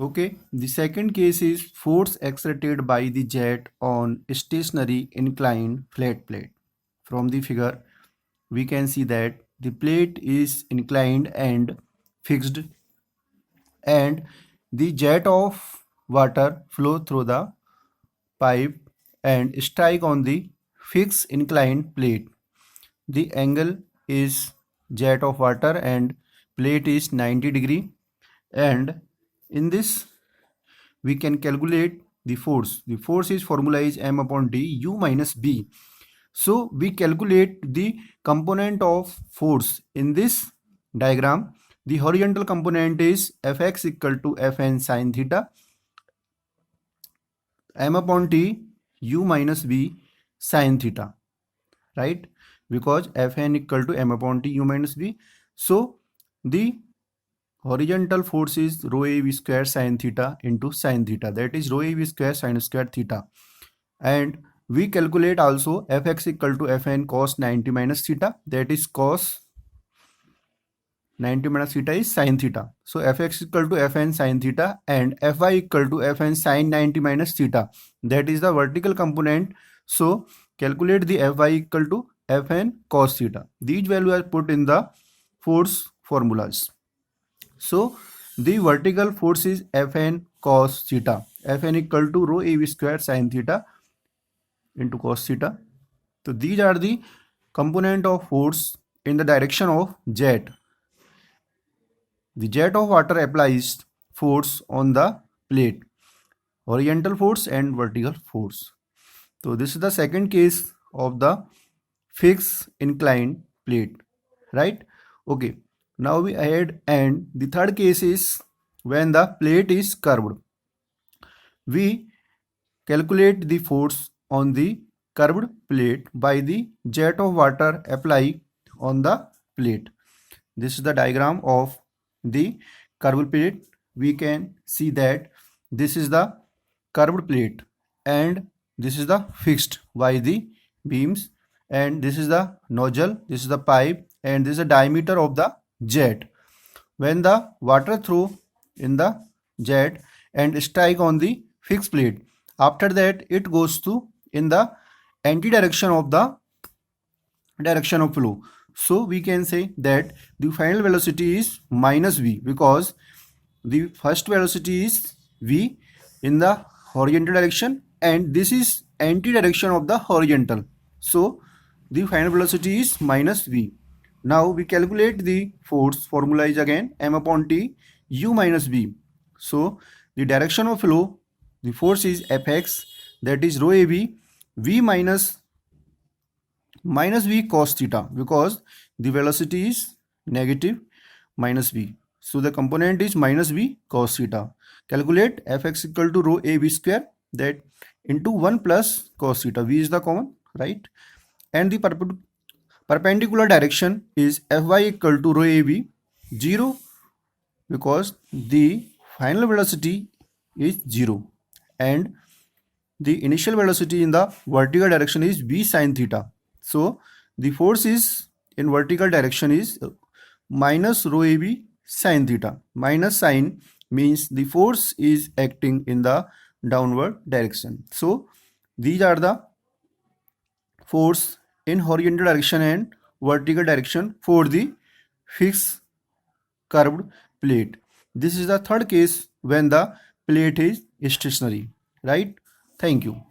Okay, the second case is force exerted by the jet on stationary inclined flat plate. From the figure, we can see that the plate is inclined and fixed, and the jet of water flow through the pipe and strike on the fixed inclined plate. The angle is jet of water and plate is 90 degree, and in this we can calculate the force. The force is formula is m upon d u minus b. So we calculate the component of force in this diagram. The horizontal component is fx equal to fn sine theta, m upon t u minus b sine theta, right? Because fn equal to m upon t u minus b. So the horizontal force is rho a v square sine theta into sine theta, that is rho a v square sine square theta. And we calculate also fx equal to fn cos 90 minus theta, that is cos 90 minus theta is sine theta. So fx equal to fn sine theta and fy equal to fn sine 90 minus theta, that is the vertical component. So calculate the fy equal to fn cos theta. These values are put in the force formulas. So the vertical force is fn cos theta. Fn equal to rho a v square sine theta into cos theta. So these are the component of force in the direction of jet. The jet of water applies force on the plate, horizontal force and vertical force. So this is the second case of the fixed inclined plate, right? Okay, now we add, and the third case is when the plate is curved. We calculate the force on the curved plate by the jet of water applied on the plate. This is the diagram of the curved plate. We can see that this is the curved plate and this is the fixed by the beams, and this is the nozzle, this is the pipe, and this is the diameter of the jet. When the water through in the jet and strike on the fixed plate, after that it goes to in the anti-direction of the direction of flow. So we can say that the final velocity is minus v, because the first velocity is v in the horizontal direction and this is anti-direction of the horizontal. So the final velocity is minus v. Now we calculate the force. Formula is again m upon t u minus b. So the direction of flow, the force is fx, that is rho a v, v minus v cos theta, because the velocity is negative minus v. So the component is minus v cos theta. Calculate fx equal to rho a v square, that into 1 plus cos theta. V is the common, right? And the perpendicular direction is fy equal to rho a v 0, because the final velocity is 0 and the initial velocity in the vertical direction is v sine theta. So the force is in vertical direction is minus rho a v sine theta. Minus sine means the force is acting in the downward direction. So these are the force in horizontal direction and vertical direction for the fixed curved plate. This is the third case when the plate is stationary, right? Thank you.